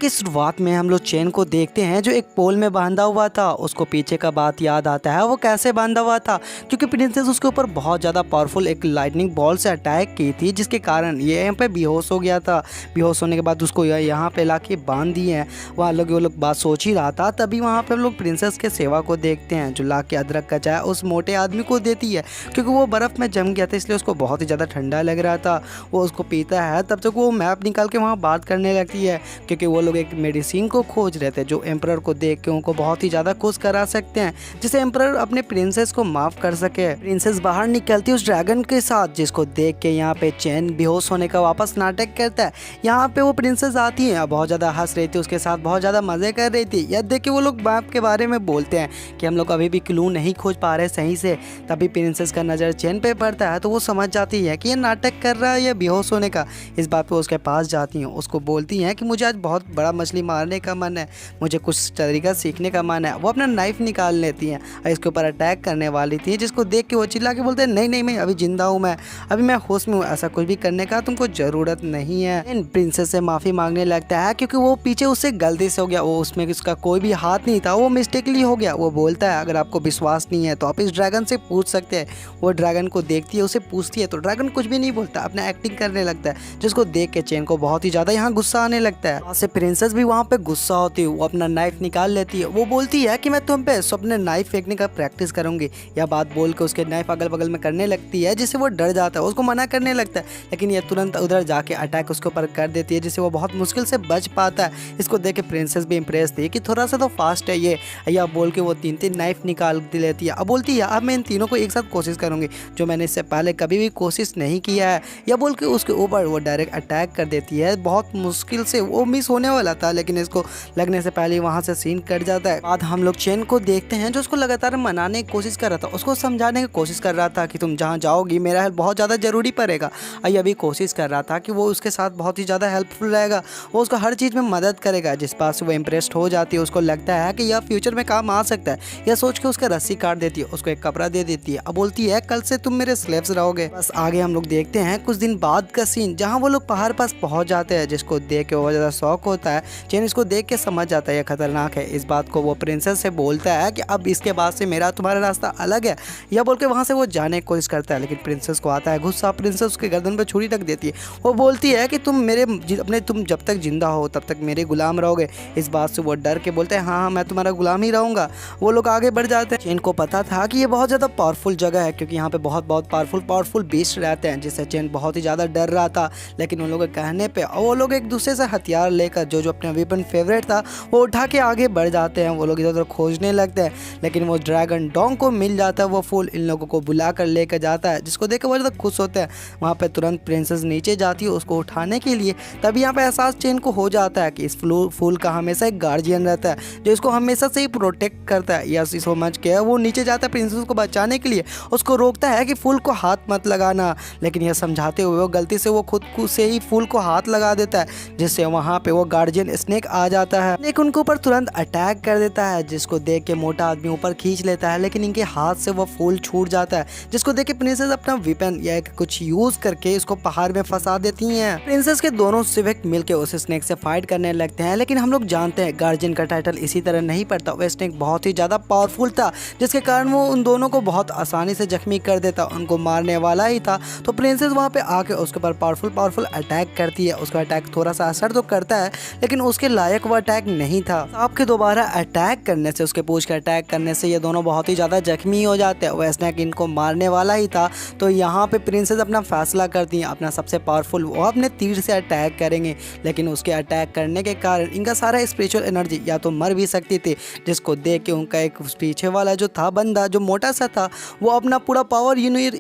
की शुरुआत में हम लोग चेन को देखते हैं जो एक पोल में बांधा हुआ था। उसको पीछे का बात याद आता है वो कैसे बांधा हुआ था, क्योंकि प्रिंसेस उसके ऊपर बहुत ज़्यादा पावरफुल एक लाइटनिंग बॉल से अटैक की थी, जिसके कारण ये यहाँ पे बेहोश हो गया था। बेहोश होने के बाद उसको यहाँ पे ला के बांध दिए हैं। वहाँ लोग वो लोग बात सोच ही रहा था, तभी वहाँ पे हम लोग प्रिंसेस के सेवा को देखते हैं जो ला के अदरक का चाय उस मोटे आदमी को देती है, क्योंकि वो बर्फ़ में जम गया था इसलिए उसको बहुत ही ज़्यादा ठंडा लग रहा था। वो उसको पीता है, तब तक वो मैप निकाल के वहाँ बात करने लगती है, क्योंकि वो लोग एक मेडिसिन को खोज रहे थे जो एम्परर को देख के उनको बहुत ही ज़्यादा खुश करा सकते हैं, जिससे एम्परर अपने प्रिंसेस को माफ़ कर सके। प्रिंसेस बाहर निकलती है उस ड्रैगन के साथ, जिसको देख के यहाँ पे चैन बेहोश होने का वापस नाटक करता है। यहाँ पे वो प्रिंसेस आती है, बहुत ज़्यादा हंस रही थी, उसके साथ बहुत ज़्यादा मज़े कर रही थी। यह देख के वो लोग मैप के बारे में बोलते हैं कि हम लोग अभी भी क्लू नहीं खोज पा रहे सही से। तभी प्रिंसेस का नज़र चैन पे पड़ता है, तो वो समझ जाती है कि ये नाटक कर रहा है या बेहोश होने का। इस बात पे उसके पास जाती हैं, उसको बोलती हैं कि मुझे आज बहुत बड़ा मछली मारने का मन है, मुझे कुछ तरीका सीखने का मन है। वो अपना नाइफ निकाल लेती हैं और इसके ऊपर अटैक करने वाली थी, जिसको देख के वो चिल्ला के बोलते हैं नहीं नहीं, मैं अभी जिंदा हूँ, मैं अभी मैं होश में हूँ, ऐसा कुछ भी करने का तुमको ज़रूरत नहीं है। प्रिंसेस से माफ़ी मांगने लगता है, क्योंकि वो पीछे उससे गलती से हो गया, वो उसमें उसका कोई भी हाथ नहीं था, वो मिस्टेकली हो गया। वो बोलता है अगर आपको विश्वास नहीं है तो आप इस ड्रैगन से पूछ सकते हैं। वो ड्रैगन को देखती है, उसे पूछती है, तो ड्रैगन कुछ भी नहीं बोलता, अपना एक्टिंग करने लगता है, जिसको देख के चैन को बहुत ही ज़्यादा यहाँ गुस्सा आने लगता है। वहाँ से प्रिंसेस भी वहाँ पे गुस्सा होती है, वो अपना नाइफ निकाल लेती है। वो बोलती है कि मैं तुम पे अपने नाइफ फेंकने का प्रैक्टिस करूंगी। यह बात बोल के उसके नाइफ अगल बगल में करने लगती है, जिससे वो डर जाता है, उसको मना करने लगता है, लेकिन यह तुरंत उधर जाके अटैक उसके ऊपर कर देती है, जिससे वो बहुत मुश्किल से बच पाता है। इसको देख के प्रिंसेस भी इंप्रेस थी कि थोड़ा सा तो फास्ट है ये। यह बोल के वो तीन तीन नाइफ निकाल लेती है। अब बोलती है अब मैं इन तीनों को एक साथ कोशिश करूंगी, जो मैंने इससे पहले कभी भी कोशिश नहीं किया है। यह बोल के उसके ऊपर वो डायरेक्ट अटैक कर देती है। बहुत मुश्किल से वो मिस होने वाला था, लेकिन इसको लगने से पहले वहाँ से सीन कट जाता है। बाद हम लोग चेन को देखते हैं जो उसको लगातार मनाने की कोशिश कर रहा था, उसको समझाने की कोशिश कर रहा था कि तुम जहाँ जाओगी मेरा हेल्प बहुत ज़्यादा ज़रूरी पड़ेगा। यह भी कोशिश कर रहा था कि वो उसके साथ बहुत ही ज़्यादा हेल्पफुल रहेगा, वो उसको हर चीज़ में मदद करेगा। जिस बात से वो इम्प्रेस्ड हो जाती है, उसको लगता है कि यह फ्यूचर में काम आ सकता है। यह सोच के उसका रस्सी काट देती है, उसको एक कपड़ा दे देती है। अब बोलती है कल से तुम मेरे स्लेव्स रहोगे। बस आगे हम लोग देखते हैं कुछ दिन बाद का सीन, जहाँ वो लोग पहाड़ पास पहुँच जाते हैं, जिसको देख के बहुत ज़्यादा शौक होता है। चैन इसको देख के समझ जाता है यह खतरनाक है। इस बात को वो प्रिंसेस से बोलता है कि अब इसके बाद से मेरा तुम्हारा रास्ता अलग है। यह बोल के वहाँ से वो जाने की कोशिश करता है, लेकिन प्रिंसेस को आता है गुस्सा। प्रिंसेस उसके गर्दन पर छुरी रख देती है। वो बोलती है कि तुम जब तक जिंदा हो तब तक मेरे गुलाम रहोगे। इस बात से वो डर के बोलते हैं हाँ हाँ मैं तुम्हारा गुलाम ही रहूँगा। वो लोग आगे बढ़ जाते हैं। चैन को पता था कि ये बहुत ज़्यादा पावरफुल जगह है, क्योंकि यहाँ पे बहुत पावरफुल बीस्ट रहते हैं, जिससे चैन बहुत ही ज़्यादा डर रहा था। लेकिन उन लोगों के कहने पे वो लोग एक दूसरे से हथियार लेकर जो अपने वेपन फेवरेट था वो उठा के आगे बढ़ जाते हैं। वो लोग इधर उधर खोजने लगते हैं, लेकिन वो ड्रैगन डॉग को मिल जाता है। वो फूल इन लोगों को बुला कर लेकर जाता है, जिसको देख के बहुत ज़्यादा खुश होते हैं। वहाँ पे तुरंत प्रिंसेस नीचे जाती है उसको उठाने के लिए। तभी यहाँ पे एहसास चैन को हो जाता है कि इस फूल का हमेशा एक गार्जियन रहता है, जो इसको हमेशा से ही प्रोटेक्ट करता है। यस इस समझ के वो नीचे जाता है प्रिंसेस को बचाने के लिए, उसको रोकता है कि फूल को हाथ मत लगाना, लेकिन यह समझाते हुए वो गलती से वो खुद से ही फूल को हाथ लगा देता है, जिससे वहाँ पे वो गार्जियन स्नेक आ जाता है। स्नेक उनके ऊपर तुरंत अटैक कर देता है, जिसको देख के मोटा आदमी ऊपर खींच लेता है, लेकिन इनके हाथ से वो फूल छूट जाता है, जिसको देख के प्रिंसेस अपना वेपन या कुछ यूज करके इसको पहाड़ में फंसा देती हैं। प्रिंसेस के दोनों सिविक मिलकर उस स्नेक से फाइट करने लगते हैं, लेकिन हम लोग जानते हैं गार्जियन का टाइटल इसी तरह नहीं पड़ता। वो स्नेक बहुत ही ज्यादा पावरफुल था, जिसके कारण वो उन दोनों को बहुत आसानी से जख्मी कर देता, उनको मारने वाला ही था। तो प्रिंसेस वहाँ पे आके उसके ऊपर पावरफुल अटैक करती है। उसका अटैक थोड़ा सा असर तो करता है, लेकिन उसके लायक वो अटैक नहीं था। आपके दोबारा अटैक करने से, उसके पूंछ के अटैक करने से ये दोनों बहुत ही ज़्यादा जख्मी हो जाते हैं। वो स्नेक इनको मारने वाला ही था। तो यहाँ पे प्रिंसेस अपना फैसला करती हैं, अपना सबसे पावरफुल वो अपने तीर से अटैक करेंगे, लेकिन उसके अटैक करने के कारण इनका सारा स्पिरिचुअल एनर्जी या तो मर भी सकती थी, जिसको देख के उनका एक पीछे वाला जो था बंदा जो मोटा सा था, वो अपना पूरा पावर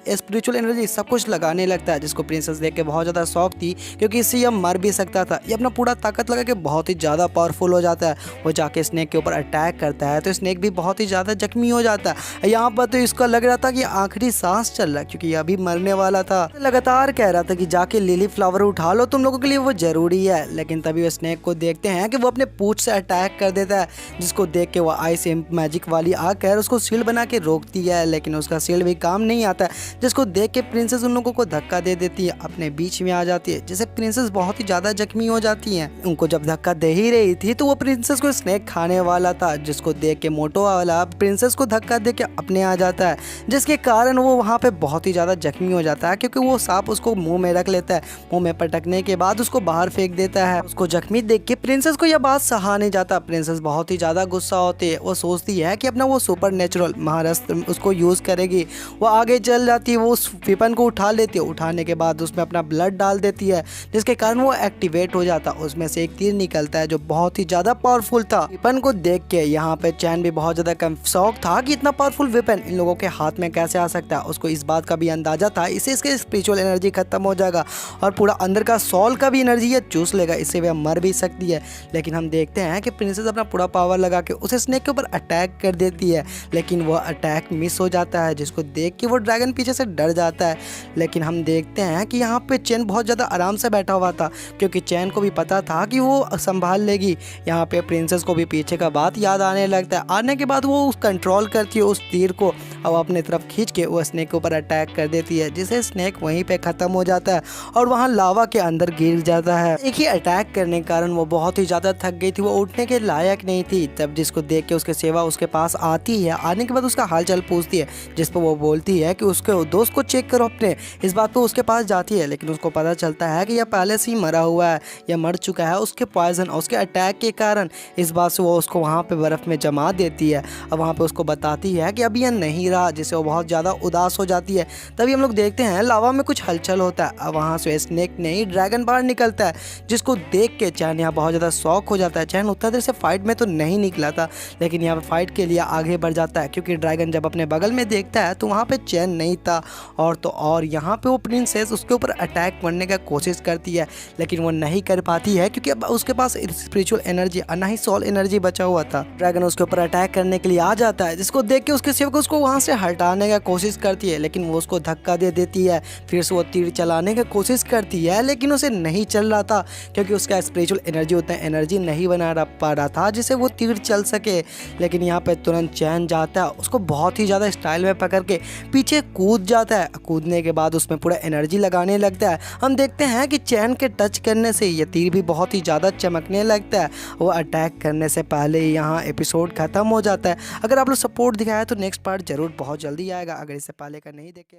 स्पिरिचुअल एनर्जी सब कुछ लगाने लगता है, जिसको प्रिंसेस देख के बहुत ज़्यादा शौक थी, क्योंकि इससे यह मर भी सकता था। ये अपना पूरा ताकत लगा के बहुत ही ज़्यादा पावरफुल हो जाता है। वो जाके स्नेक के ऊपर अटैक करता है, तो स्नेक भी बहुत ही ज़्यादा जख्मी हो जाता है। यहाँ पर तो इसका लग रहा था कि आखिरी सांस चल रहा है, क्योंकि यह भी मरने वाला था। लगातार कह रहा था कि जाके लिली फ्लावर उठा लो, तुम लोगों के लिए वो जरूरी है। लेकिन तभी वो स्नेक को देखते हैं कि वो अपने पूंछ से अटैक कर देता है, जिसको देख के वो आइस मैजिक वाली आकर उसको शील्ड बना के रोकती है, लेकिन उसका शील्ड भी काम नहीं आता है, जिसको देख के प्रिंसेस उन लोगों को धक्का दे देती है, अपने बीच में आ जाती है, जिससे प्रिंसेस बहुत ही ज़्यादा जख्मी हो जाती हैं। उनको जब धक्का दे ही रही थी तो वो प्रिंसेस को स्नेक खाने वाला था, जिसको देख के मोटो वाला प्रिंसेस को धक्का दे के अपने आ जाता है, जिसके कारण वो वहाँ पे बहुत ही ज़्यादा जख्मी हो जाता है क्योंकि वो सांप उसको मुंह में रख लेता है। मुंह में पटकने के बाद उसको बाहर फेंक देता है। उसको जख्मी देख के प्रिंसेस को यह बात सहा नहीं जाता। प्रिंसेस बहुत ही ज़्यादा गुस्सा होती है। वो सोचती है कि अपना वो सुपर नेचुरल महारस्त्र उसको यूज़ करेगी। वो आगे चल जाती है, वो उस वेपन को उठा लेती है। उठाने के बाद उसमें अपना ब्लड डाल देती है, जिसके कारण वो एक्टिवेट हो जाता है। उसमें से एक तीर निकलता है जो बहुत ही ज़्यादा पावरफुल था। वेपन को देख के यहाँ पे चैन भी बहुत ज़्यादा शौक था कि इतना पावरफुल वेपन इन लोगों के हाथ में कैसे आ सकता है। उसको इस बात का भी अंदाजा था इससे इसके स्पिरिचुअल एनर्जी खत्म हो जाएगा और पूरा अंदर का सोल का भी एनर्जी ये चूस लेगा, इससे वह मर भी सकती है। लेकिन हम देखते हैं कि प्रिंसेस अपना पूरा पावर लगा के उस स्नेक के ऊपर अटैक कर देती है, लेकिन वह अटैक मिस हो जाता है, जिसको देख के वो ड्रैगन पीछे से डर जाता है। लेकिन हम देखते हैं कि यहाँ पे चैन बहुत ज़्यादा आराम से बैठा हुआ था क्योंकि चैन को भी पता था कि वो संभाल लेगी। यहाँ पे प्रिंसेस को भी पीछे का बात याद आने लगता है। आने के बाद वो उस कंट्रोल करती है उस तीर को और अपने तरफ खींच के वो स्नेक के ऊपर अटैक कर देती है, जिससे स्नेक वहीं पे ख़त्म हो जाता है और वहाँ लावा के अंदर गिर जाता है। एक ही अटैक करने के कारण वो बहुत ही ज़्यादा थक गई थी, वो उठने के लायक नहीं थी। तब जिसको देख के उसके सेवा उसके पास आती है। आने के बाद उसका हालचाल पूछती है, जिस पर वो बोलती है कि उसके दोस्त को चेक करो अपने। इस बात पर उसके पास जाती है, लेकिन उसको पता चलता है कि यह पहले से ही मरा हुआ है, यह मर चुका है उसके पॉइजन उसके अटैक के कारण। इस बात से वो उसको वहाँ पे बर्फ़ में जमा देती है और वहाँ पे उसको बताती है कि अभी यह नहीं रहा, जिससे वो बहुत ज़्यादा उदास हो जाती है। तभी हम लोग देखते हैं लावा में कुछ हलचल होता है और वहाँ से स्नेक नहीं ड्रैगन बाहर निकलता है, जिसको देख के चैन यहाँ बहुत ज़्यादा शौक हो जाता है। चैन उतना देर से फाइट में तो नहीं निकला था, लेकिन यहाँ पे फाइट के लिए आगे बढ़ जाता है क्योंकि ड्रैगन जब अपने बगल में देखता है तो वहाँ पे चैन नहीं था। और तो और यहाँ पे वो प्रिंसेस उसके ऊपर अटैक करने का कोशिश करती है, लेकिन वो नहीं कर पाती है क्योंकि अब उसके पास स्पिरिचुअल एनर्जी ना ही सोल एनर्जी बचा हुआ था। ड्रैगन उसके ऊपर अटैक करने के लिए आ जाता है, जिसको देख के उसके सेवक उसको वहाँ से हटाने का कोशिश करती है, लेकिन वो उसको धक्का दे देती है। फिर से वो तीर चलाने की कोशिश करती है, लेकिन उसे नहीं चल रहा था क्योंकि उसका स्पिरिचुअल एनर्जी उतना एनर्जी नहीं बना पा रहा था जिससे वो तीर चल सके। लेकिन यहाँ पे तुरंत चैन जाता है, उसको बहुत ही ज़्यादा स्टाइल में पकड़ के पीछे कूद जाता है। कूदने के बाद उसमें पूरा एनर्जी लगाने लगता है। हम देखते हैं कि चैन के टच करने से ये तीर भी बहुत ही ज़्यादा चमकने लगता है। वो अटैक करने से पहले ही यहाँ एपिसोड ख़त्म हो जाता है। अगर आप लोग सपोर्ट दिखाया तो नेक्स्ट पार्ट ज़रूर बहुत जल्दी आएगा। अगर इससे पहले का नहीं देखे